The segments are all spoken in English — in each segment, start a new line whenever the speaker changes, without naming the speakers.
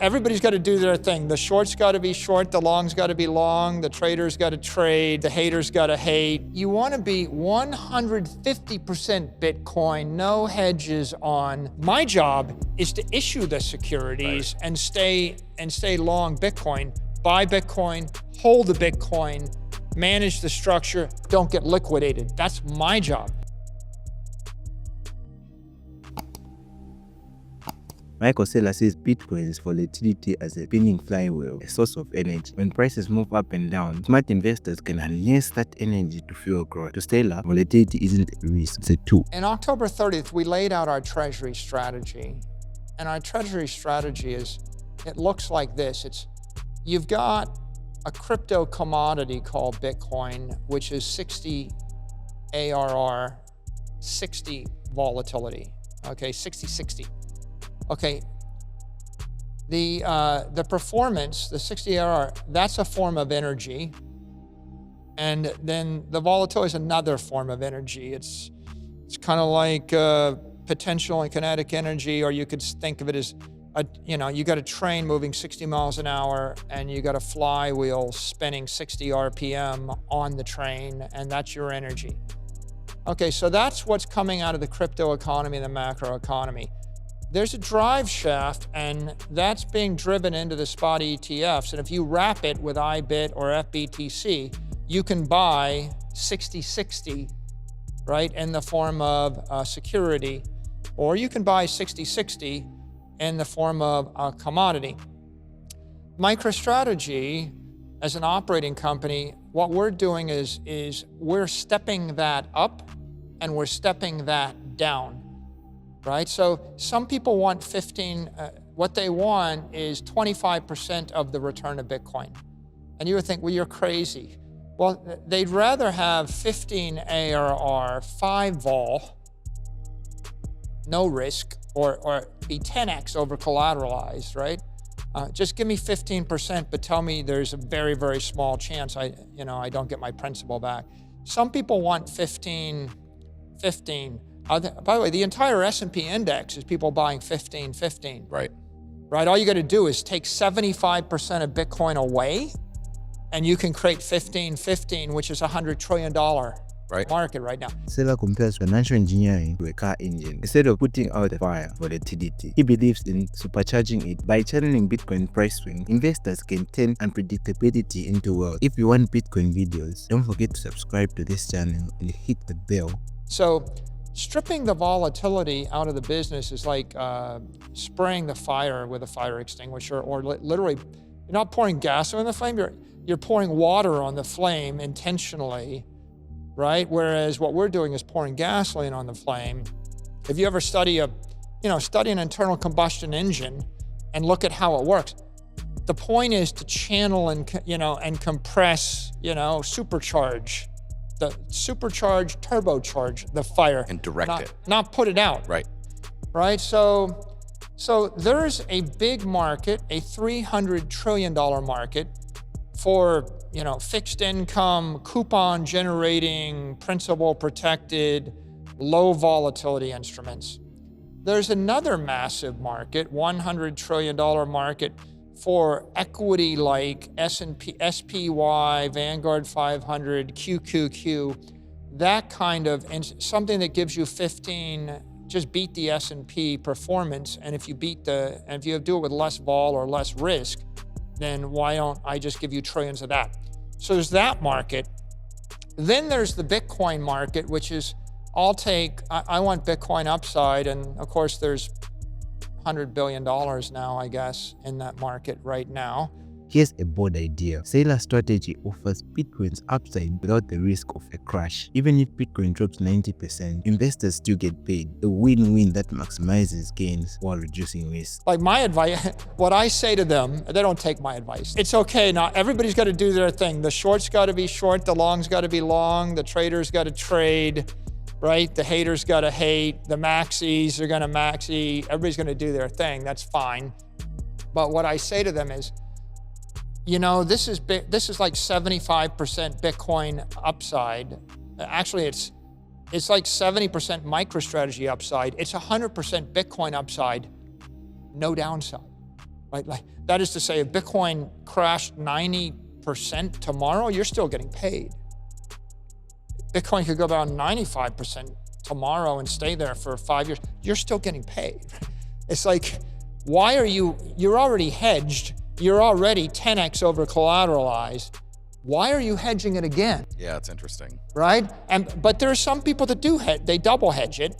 Everybody's got to do their thing. The short's got to be short, the long's got to be long, the trader's got to trade, the hater's got to hate. You want to be 150% Bitcoin, no hedges on. My job is to issue the securities and stay long Bitcoin, buy Bitcoin, hold the Bitcoin, manage the structure, don't get liquidated. That's my job.
Michael Saylor says Bitcoin's volatility as a spinning flywheel, a source of energy. When prices move up and down, smart investors can harness that energy to fuel growth. To Saylor, volatility isn't a risk, it's a tool.
On October 30th, we laid out our treasury strategy. And our treasury strategy it looks like this. You've got a crypto commodity called Bitcoin, which is 60 ARR, 60 volatility, okay, 60-60. Okay, the performance, the 60 ARR, that's a form of energy. And then the volatility is another form of energy. It's kind of like potential and kinetic energy, or you could think of it as, you got a train moving 60 miles an hour and you got a flywheel spinning 60 RPM on the train, and that's your energy. Okay, so that's what's coming out of the crypto economy and the macro economy. There's a drive shaft, and that's being driven into the spot ETFs. And if you wrap it with IBIT or FBTC, you can buy 60-60, right, in the form of security, or you can buy 60-60 in the form of a commodity. MicroStrategy, as an operating company, what we're doing is we're stepping that up and we're stepping that down. Right? So some people want 15, what they want is 25% of the return of Bitcoin. And you would think, well, you're crazy. Well, they'd rather have 15 ARR, 5 vol, no risk, or be 10x over collateralized, right? Just give me 15%, but tell me there's a very, very small chance I don't get my principal back. Some people want 15. By the way, the entire S&P index is people buying 15-15.
Right.
Right. All you got to do is take 75% of Bitcoin away, and you can create 15-15, which is $100 trillion market right now.
Saylor compares financial engineering to a car engine. Instead of putting out the fire, volatility, he believes in supercharging it. By channeling Bitcoin price swing, investors can turn unpredictability into wealth. If you want Bitcoin videos, don't forget to subscribe to this channel and hit the bell.
So stripping the volatility out of the business is like spraying the fire with a fire extinguisher, or literally, you're not pouring gas on the flame, you're pouring water on the flame intentionally, right? Whereas what we're doing is pouring gasoline on the flame. If you ever study an internal combustion engine and look at how it works, the point is to channel and compress, supercharge. Turbocharge the fire.
And direct it.
Not put it out.
Right.
Right, so there's a big market, a $300 trillion market for, fixed income, coupon generating, principal protected, low volatility instruments. There's another massive market, $100 trillion market for equity like S&P, SPY, Vanguard 500, QQQ, that kind of, and something that gives you 15, just beat the S&P performance. And if you do it with less vol or less risk, then why don't I just give you trillions of that? So there's that market. Then there's the Bitcoin market, which is, I want Bitcoin upside. And of course there's $100 billion now, I guess, in that market right now.
Here's a bold idea. Saylor's strategy offers Bitcoin's upside without the risk of a crash. Even if Bitcoin drops 90%, investors still get paid. A win-win that maximizes gains while reducing risk.
Like my advice, what I say to them, they don't take my advice. It's okay, now everybody's got to do their thing. The short's got to be short, the long's got to be long, the trader's got to trade, right? The haters got to hate, the maxis are going to maxi, everybody's going to do their thing, that's fine. But what I say to them is, this is like 75% Bitcoin upside. Actually, it's like 70% MicroStrategy upside. It's 100% Bitcoin upside, no downside. Like that is to say, if Bitcoin crashed 90% tomorrow, you're still getting paid. Bitcoin could go down 95% tomorrow and stay there for 5 years. You're still getting paid. It's like, why are you're already hedged. You're already 10x over collateralized. Why are you hedging it again?
Yeah, it's interesting.
Right? But there are some people that do hedge, they double hedge it.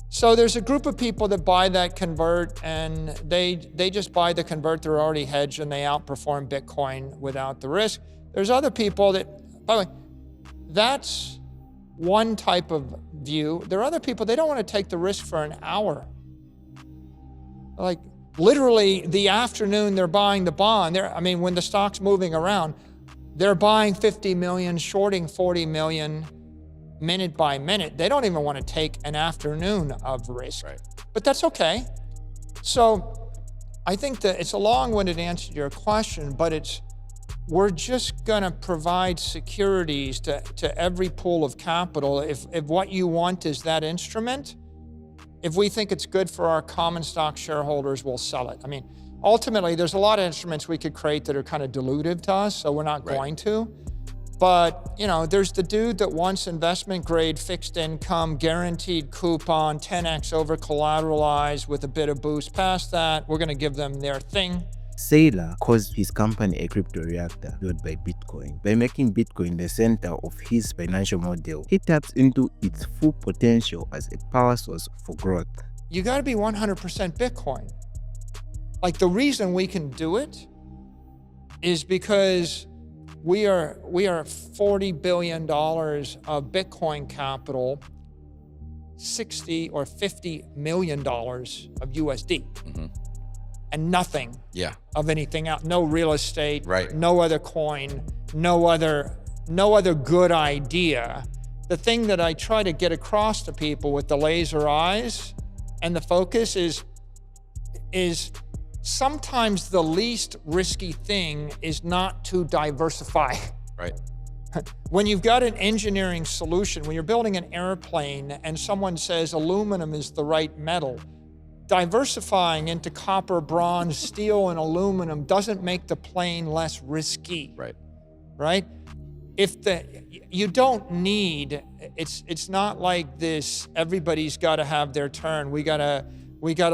So there's a group of people that buy that convert and they just buy the convert, they're already hedged and they outperform Bitcoin without the risk. There's other people that, by the way, that's one type of view. There are other people, they don't want to take the risk for an hour. Like literally the afternoon they're buying the bond. When the stock's moving around, they're buying 50 million, shorting 40 million minute by minute. They don't even want to take an afternoon of risk,
right.
But that's okay. So I think that it's a long-winded answer to your question, but we're just gonna provide securities to every pool of capital. If what you want is that instrument, if we think it's good for our common stock shareholders, we'll sell it. Ultimately, there's a lot of instruments we could create that are kind of dilutive to us, so we're not going to. But, there's the dude that wants investment grade fixed income, guaranteed coupon, 10x over collateralized with a bit of boost past that. We're going to give them their thing.
Saylor calls his company a crypto reactor built by Bitcoin. By making Bitcoin the center of his financial model, he taps into its full potential as a power source for growth.
You got to be 100% Bitcoin. Like the reason we can do it is because we are $40 billion of Bitcoin capital, 60 or $50 million of USD, and nothing of anything else. No real estate,
right.
No other coin, no other good idea. The thing that I try to get across to people with the laser eyes and the focus is sometimes the least risky thing is not to diversify.
Right.
When you've got an engineering solution, when you're building an airplane and someone says aluminum is the right metal, diversifying into copper, bronze, steel, and aluminum doesn't make the plane less risky.
Right.
Right? You don't need, it's not like this, everybody's got to have their turn. We gotta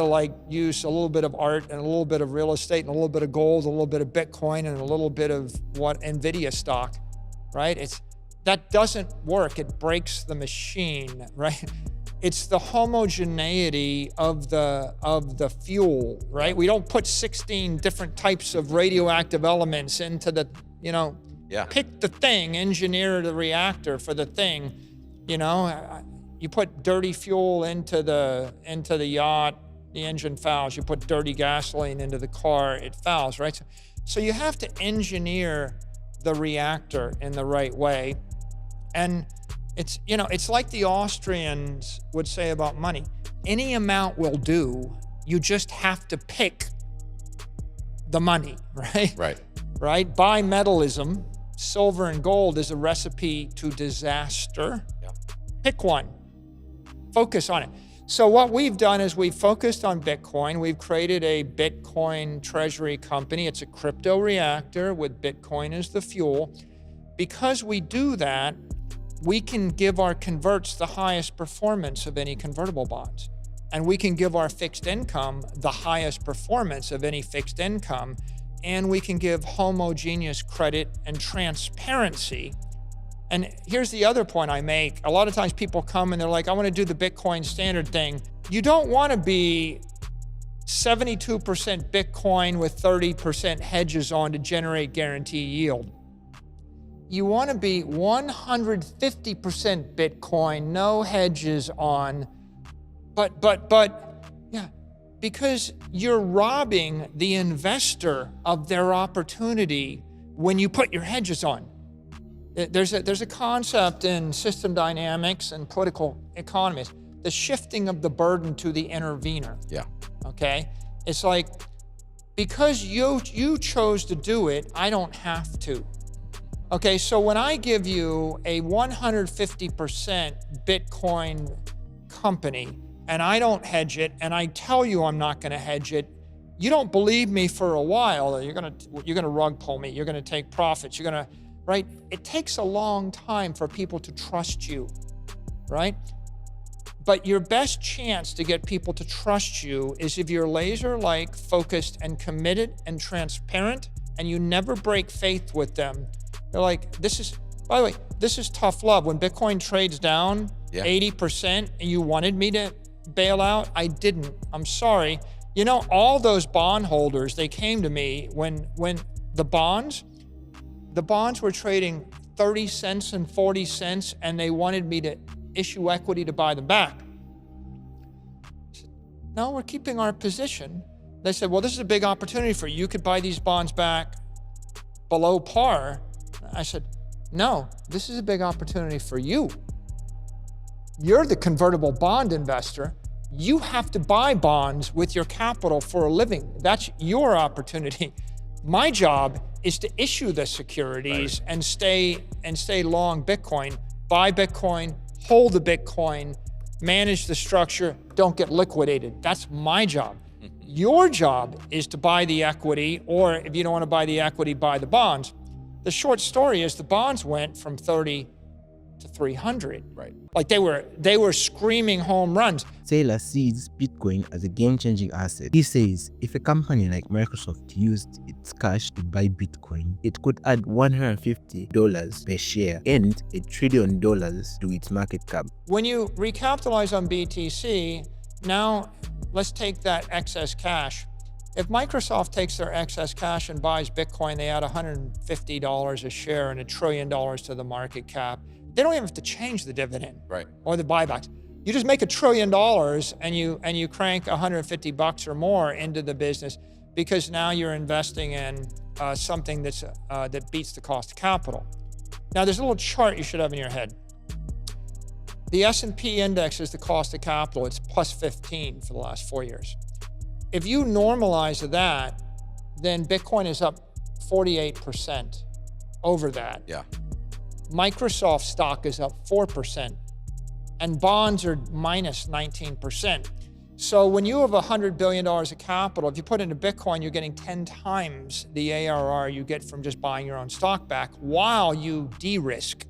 like use a little bit of art and a little bit of real estate and a little bit of gold, a little bit of Bitcoin and a little bit of NVIDIA stock, right? That doesn't work. It breaks the machine, right? It's the homogeneity of the fuel, right? We don't put 16 different types of radioactive elements into the, pick the thing, engineer the reactor for the thing, You put dirty fuel into the yacht, the engine fouls. You put dirty gasoline into the car, it fouls, right? So you have to engineer the reactor in the right way. And it's like the Austrians would say about money. Any amount will do. You just have to pick the money, right?
Right.
Right? Bimetallism, silver and gold, is a recipe to disaster.
Yeah.
Pick one. Focus on it. So what we've done is we've focused on Bitcoin. We've created a Bitcoin treasury company. It's a crypto reactor with Bitcoin as the fuel. Because we do that, we can give our converts the highest performance of any convertible bonds. And we can give our fixed income the highest performance of any fixed income. And we can give homogeneous credit and transparency. And here's the other point I make. A lot of times people come and they're like, I want to do the Bitcoin standard thing. You don't want to be 72% Bitcoin with 30% hedges on to generate guaranteed yield. You want to be 150% Bitcoin, no hedges on, because you're robbing the investor of their opportunity when you put your hedges on. There's a concept in system dynamics and political economists, the shifting of the burden to the intervener.
Yeah.
Okay? It's like, because you chose to do it, I don't have to. Okay, so when I give you a 150% Bitcoin company and I don't hedge it and I tell you I'm not going to hedge it, you don't believe me for a while, you're gonna rug pull me, you're gonna take profits, you're gonna, right? It takes a long time for people to trust you, right? But your best chance to get people to trust you is if you're laser-like focused and committed and transparent, and you never break faith with them. They're like, by the way, this is tough love. When Bitcoin trades down 80% and you wanted me to bail out, I didn't. I'm sorry. You know, all those bondholders, they came to me when the bonds were trading 30 cents and 40 cents, and they wanted me to issue equity to buy them back. I said, no, we're keeping our position. They said, well, this is a big opportunity for you. You could buy these bonds back below par. I said, no, this is a big opportunity for you. You're the convertible bond investor. You have to buy bonds with your capital for a living. That's your opportunity. My job is to issue the securities and stay long Bitcoin, buy Bitcoin, hold the Bitcoin, manage the structure, don't get liquidated. That's my job. Your job is to buy the equity, or if you don't want to buy the equity, buy the bonds. The short story is the bonds went from 30 to 300.
Right.
Like they were screaming home runs.
Saylor sees Bitcoin as a game-changing asset. He says if a company like Microsoft used its cash to buy Bitcoin, it could add $150 per share and $1 trillion to its market cap.
When you recapitalize on BTC, now let's take that excess cash. If Microsoft takes their excess cash and buys Bitcoin, they add $150 a share and $1 trillion to the market cap. They don't even have to change the dividend or the buybacks. You just make $1 trillion and you crank $150 or more into the business, because now you're investing in something that beats the cost of capital. Now there's a little chart you should have in your head. The S&P index is the cost of capital. It's plus 15 for the last 4 years. If you normalize that, then Bitcoin is up 48% over that.
Yeah.
Microsoft stock is up 4%, and bonds are minus 19%. So when you have $100 billion of capital, if you put into Bitcoin, you're getting 10 times the ARR you get from just buying your own stock back while you de-risk.